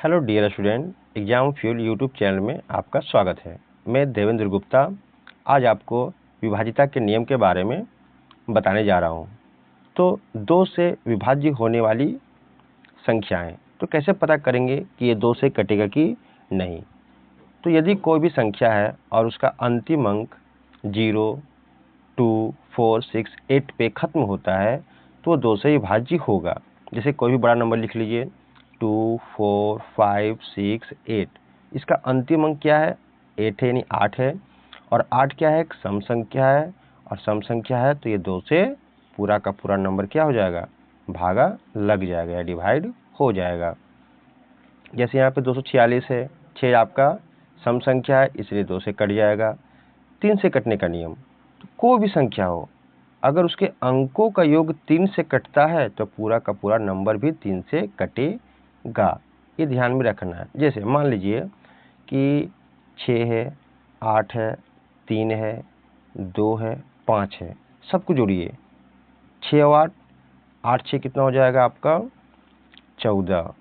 Hello dear student, Exam Fuel YouTube channel में आपका स्वागत है। मैं देवेंद्र गुप्ता आज आपको विभाजिता के नियम के बारे में बताने जा रहा हूं। तो 2 से विभाज्य होने वाली संख्याएं तो कैसे पता करेंगे कि ये 2 से कटेगा कि नहीं। तो यदि कोई भी संख्या है और उसका अंतिम अंक 0, 2, 4, 6, 8 पे ख़त्म होता है तो वो 2 से विभाज्य होगा। जैसे कोई भी बड़ा नंबर लिख लीजिए 2, 4, 5, 6, 8। इसका अंतिम अंक क्या है? 8 है, यानी 8 है। और 8 क्या है? एक सम संख्या है, और सम संख्या है तो ये 2 से पूरा का पूरा नंबर क्या हो जाएगा? भागा लग जाएगा या डिवाइड हो जाएगा। जैसे यहाँ पे 246 है, 6 आपका सम संख्या है इसलिए 2 से कट जाएगा। 3 से कटने का नियम, तो कोई भी संख्या हो अगर उसके अंकों का योग 3 से कटता है तो पूरा का पूरा नंबर भी 3 से कटेगा। ये ध्यान में रखना है। जैसे मान लीजिए कि 6 है, 8 है, 3 है, 2 है, 5 है, सबको जोड़िए। 6 और 8, 8 6 कितना हो जाएगा आपका? 14।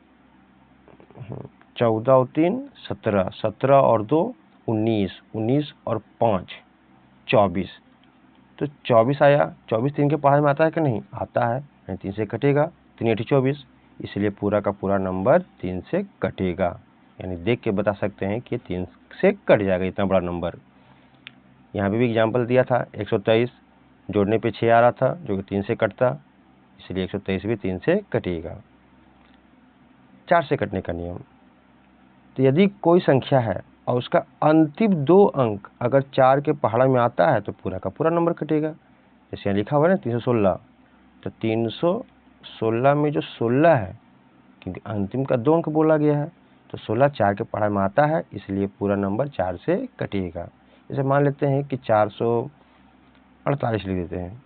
14 और 3 17, 17 और 2 19, 19 और 5 24। तो 24 आया। 24 3 के पहाड़ में आता है कि नहीं? आता है, यानी 3 से कटेगा। 3 8 24, इसलिए पूरा का पूरा नंबर 3 से कटेगा। यानी देख के बता सकते हैं कि 3 से कट जाएगा इतना बड़ा नंबर। यहाँ पे भी एग्जाम्पल दिया था 123, जोड़ने पे 6 आ रहा था जो कि 3 से कटता, इसलिए 123 भी 3 से कटेगा। 4 से कटने का नियम, तो यदि कोई संख्या है और उसका अंतिम 2 अंक अगर 4 के पहाड़ा में आता है तो पूरा का पूरा नंबर कटेगा। जैसे यहाँ लिखा हुआ है ना 316, तो 316 में जो 16 है, क्योंकि अंतिम का 2 अंक बोला गया है, तो 16 4 के पहाड़ में आता है इसलिए पूरा नंबर 4 से कटेगा। जैसे मान लेते हैं कि 448 लिख देते हैं,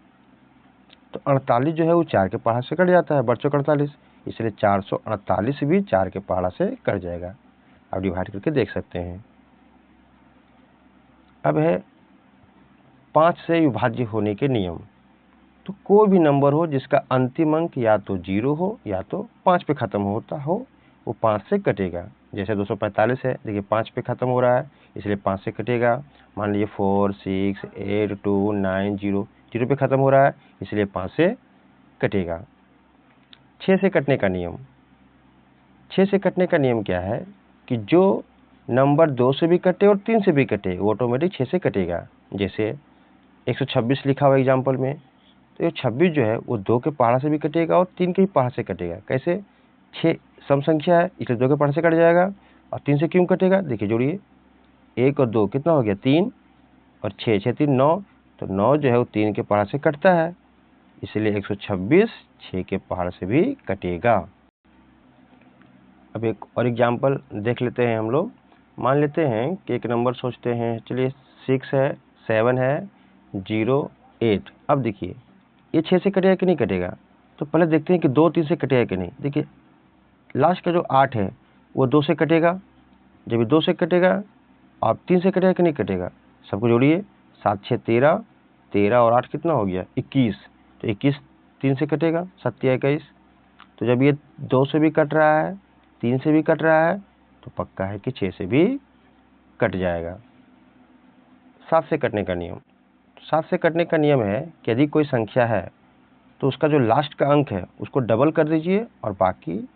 तो 48 जो है वो 4 के पहाड़ से कट जाता है, बच्चों 48, इसलिए 448 भी 4 के पहाड़ा से कट जाएगा। आप डिवाइड करके देख सकते हैं। अब है 5 से विभाज्य होने के नियम। तो कोई भी नंबर हो जिसका अंतिम अंक या तो 0 हो या तो 5 पे ख़त्म होता हो, वो 5 से कटेगा। जैसे 245 है, देखिए 5 पे ख़त्म हो रहा है इसलिए 5 से कटेगा। मान लीजिए 4 6 8 2 9 0, 0 पे ख़त्म हो रहा है इसलिए 5 से कटेगा। 6 से कटने का नियम, 6 से कटने का नियम क्या है कि जो नंबर 2 से भी कटे और 3 से भी कटे वो ऑटोमेटिक 6 से कटेगा। जैसे 126 लिखा हुआ एग्जाम्पल में, तो ये 26 जो है वो 2 के पहाड़ा से भी कटेगा और 3 के ही पहाड़ से कटेगा। कैसे? 6 सम संख्या है इसलिए 2 के पहाड़ से कट जाएगा। और 3 से क्यों कटेगा? देखिए जोड़िए, 1 और 2 कितना हो गया? 3, और 6 6 3 9, तो 9 जो है वो 3 के पहाड़ से कटता है, इसलिए 126 6 के पहाड़ से भी कटेगा। अब एक और एग्जाम्पल देख लेते हैं हम लोग। मान लेते हैं कि एक नंबर सोचते हैं, चलिए 6 है, 7 है, 0 8। अब देखिए ये 6 से कटेगा कि नहीं कटेगा? तो पहले देखते हैं कि 2 3 से कटेगा कि नहीं। देखिए लास्ट का जो 8 है वो 2 से कटेगा। जब ये 2 से कटेगा, आप 3 से कटेगा कि नहीं कटेगा? सबको जोड़िए, 7 6 13, 13 और 8 कितना हो गया? 21। तो 21 3 से कटेगा, 7 21। तो जब ये 2 से भी कट रहा है, 3 से भी कट रहा है, तो पक्का है कि 6 से भी कट जाएगा। 7 से कटने का नियम, 7 से कटने का नियम है कि यदि कोई संख्या है तो उसका जो लास्ट का अंक है उसको डबल कर दीजिए और बाकी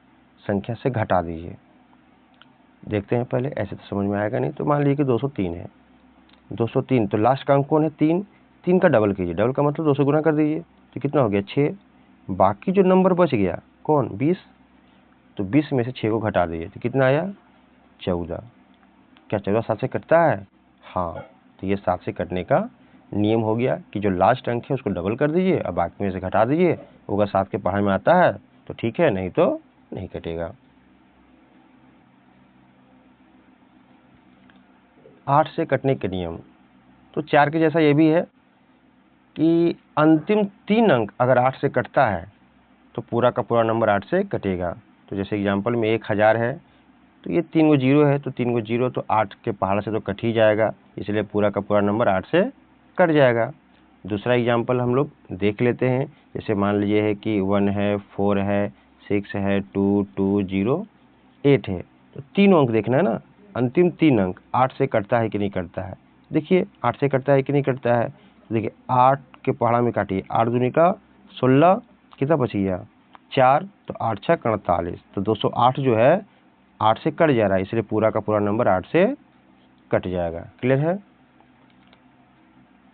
संख्या से घटा दीजिए। देखते हैं पहले, ऐसे तो समझ में आएगा नहीं। तो मान लीजिए कि 203 है, 203, तो लास्ट का अंक कौन है? 3, 3 का डबल कीजिए, डबल का मतलब 2 से गुना कर दीजिए, तो कितना हो गया? 6। बाकी जो नंबर बच गया कौन? 20, तो 20 में से 6 को घटा दीजिए तो कितना आया? 14। क्या 14 7 से कटता है? हाँ, तो ये 7 से कटने का नियम हो गया कि जो लास्ट अंक है उसको डबल कर दीजिए और बाकी में से घटा दीजिए। अगर 7 के पहाड़ में आता है तो ठीक है, नहीं तो नहीं कटेगा। 8 से कटने के नियम, तो 4 के जैसा ये भी है कि अंतिम 3 अंक अगर 8 से कटता है तो पूरा का पूरा नंबर 8 से कटेगा। तो जैसे एग्जाम्पल में 1000 है, तो ये 3 गो 0 है, तो 3 गो 0 तो 8 के पहाड़ से तो कट ही जाएगा, इसलिए पूरा का पूरा नंबर 8 से कट जाएगा। दूसरा एग्जाम्पल हम लोग देख लेते हैं। जैसे मान लीजिए है कि 1 है, 4 है, 6 है, 2 2 0 8 है, तो 3 अंक देखना है ना, अंतिम 3 अंक 8 से कटता है कि नहीं कटता है। देखिए 8 से कटता है कि नहीं कटता है। देखिए 8 के पहाड़ा में काटिए, 8 दूनी का 16, कितना बच गया 4, तो 8 6 48, तो 208 जो है 8 से कट जा रहा है, इसलिए पूरा का पूरा नंबर 8 से कट जाएगा। क्लियर है।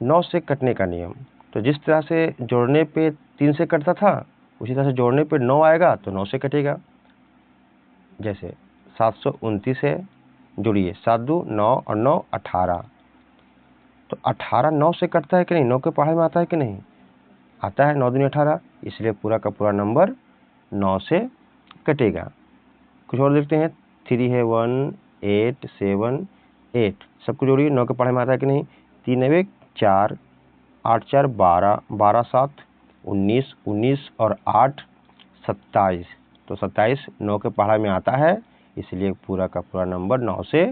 9 से कटने का नियम, तो जिस तरह से जोड़ने पे 3 से कटता था, उसी तरह से जोड़ने पे 9 आएगा तो 9 से कटेगा। जैसे 729 है, जोड़िए 7 2 9 और 9 18, तो 18 9 से कटता है कि नहीं, 9 के पहाड़े में आता है कि नहीं, आता है। 9 दूनी 18, इसलिए पूरा का पूरा नंबर 9 से कटेगा। कुछ और देखते हैं। 3 है 1 8 7 8, सबको जोड़िए, 9 के पहाड़े में आता है कि नहीं। 3 है 1 4, 8 4 12, 12 7 19, 19 और 8 27, तो 27 9 के पहाड़ा में आता है, इसलिए पूरा का पूरा नंबर 9 से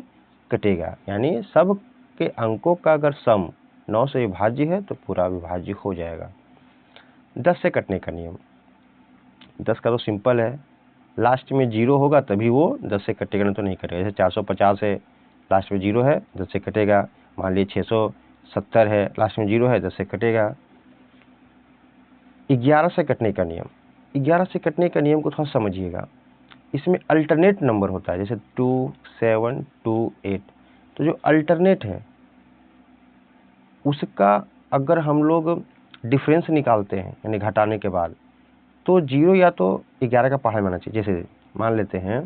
कटेगा। यानी सब के अंकों का अगर सम 9 से विभाज्य है तो पूरा विभाज्य हो जाएगा। 10 से कटने का नियम, 10 का तो सिंपल है, लास्ट में 0 होगा तभी वो 10 से कटेगा, नहीं तो नहीं कटेगा। जैसे 450 है, लास्ट में 0 है, 10 से कटेगा। मान लीजिए 670 है, लास्ट में 0 है, 10 से कटेगा। 11 से कटने का नियम, 11 से कटने का नियम को थोड़ा समझिएगा। इसमें अल्टरनेट नंबर होता है, जैसे 2 7 2 8, तो जो अल्टरनेट है उसका अगर हम लोग डिफरेंस निकालते हैं, यानी घटाने के बाद, तो 0 या तो 11 का पहाड़ा में आना चाहिए। जैसे मान लेते हैं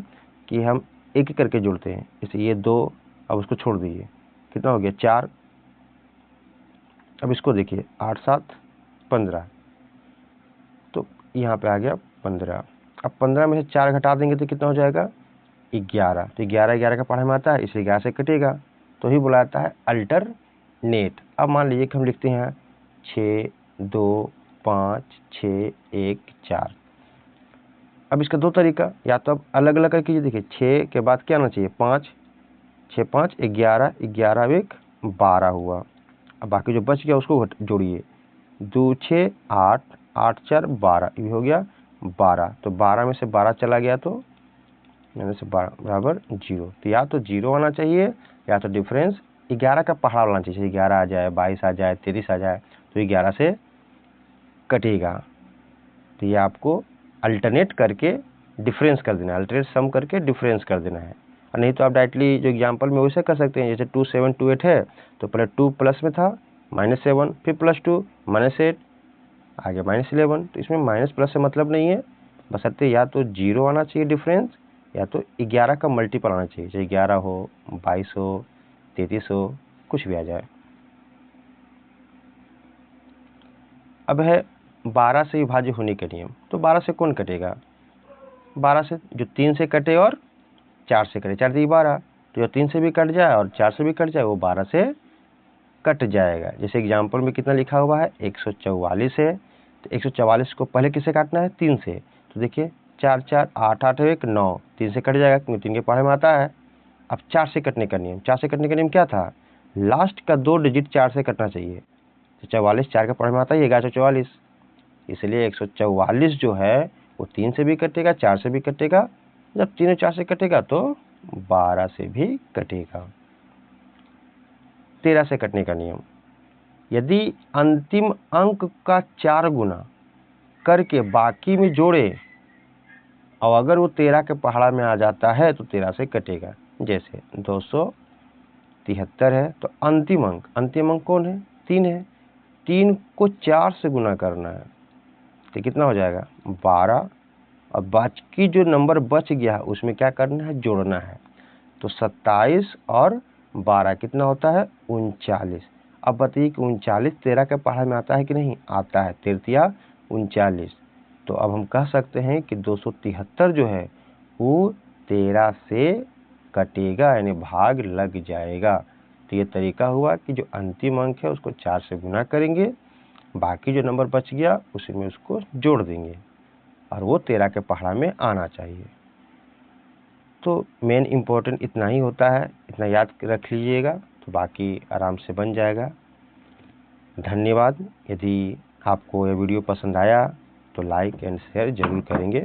कि हम एक एक करके जोड़ते हैं, जैसे ये 2, अब उसको छोड़ दीजिए, कितना हो गया 4, अब इसको देखिए 8 7 15, तो यहाँ पे आ गया 15। अब 15 में से 4 घटा देंगे तो कितना हो जाएगा 11, तो 11 11 का पहाड़े में आता है, इसलिए 11 से कटेगा, तो ही बोला जाता है अल्टरनेट। अब मान लीजिए कि हम लिखते हैं 6 2 5 6 1 4। अब इसका दो तरीका, या तो आप अलग अलग करके देखिए, 6 के बाद क्या आना चाहिए 5, 6 5 11, 11 1 12 हुआ। अब बाकी जो बच गया उसको जोड़िए, 2 6 8, 8 4 12, ये हो गया 12, तो 12 में से 12 चला गया तो यानी से बराबर 0, तो या तो 0 आना चाहिए या तो डिफरेंस 11 का पहाड़ा आना चाहिए, 11 आ जाए 22 आ जाए 23 आ जाए तो 11 से कटेगा। तो ये आपको अल्टरनेट करके डिफरेंस कर देना है, अल्टरनेट सम करके डिफरेंस कर देना है। और नहीं तो आप डायरेक्टली जो एग्जांपल में वैसे कर सकते हैं, जैसे 2 7 2 8 है तो पहले 2 प्लस में था -7, फिर +2 -8, आगे -11, तो इसमें माइनस प्लस से मतलब नहीं है, बशर्ते या तो 0 आना चाहिए डिफरेंस या तो 11 का मल्टीपल आना चाहिए, चाहे 11 हो 22 हो 33 हो, कुछ भी आ जाए। अब है 12 से विभाज्य होने के नियम, तो 12 से कौन कटेगा, 12 से जो 3 से कटे और 4 से कटे, 4 3 12, तो जो 3 से भी कट जाए और 4 से भी कट जाए वो 12 से कट जाएगा। जैसे एग्जाम्पल में कितना लिखा हुआ है 144 है, तो 144 को पहले किससे काटना है 3 से, तो देखिए 4 4 8 8 1 9, 3 से कट जाएगा क्योंकि 3 के पहाड़े में आता है। अब 4 से कटने का नियम, 4 से कटने का नियम क्या था, लास्ट का 2 डिजिट 4 से कटना चाहिए, तो 44 4 के पहाड़े में आता है 1144, इसलिए 144 जो है वो 3 से भी कटेगा 4 से भी कटेगा, जब 3 और 4 से कटेगा तो 12 से भी कटेगा। 13 से कटने का नियम, यदि अंतिम अंक का 4 गुना करके बाकी में जोड़े और अगर वो 13 के पहाड़ा में आ जाता है तो 13 से कटेगा। जैसे 273 है तो अंतिम अंक कौन है 3 है, 3 को 4 से गुना करना है तो कितना हो जाएगा 12, और बाकी जो नंबर बच गया उसमें क्या करना है जोड़ना है, तो 27 और 12 कितना होता है 39। अब बताइए कि 39 13 के पहाड़े में आता है कि नहीं आता है, 13 39, तो अब हम कह सकते हैं कि 273 जो है वो 13 से कटेगा, यानी भाग लग जाएगा। तो ये तरीका हुआ कि जो अंतिम अंक है उसको 4 से गुना करेंगे, बाकी जो नंबर बच गया उसी में उसको जोड़ देंगे और वो 13 के पहाड़ा में आना चाहिए। तो मेन इम्पोर्टेंट इतना ही होता है, इतना याद रख लीजिएगा तो बाकी आराम से बन जाएगा। धन्यवाद। यदि आपको यह वीडियो पसंद आया तो लाइक एंड शेयर जरूर करेंगे।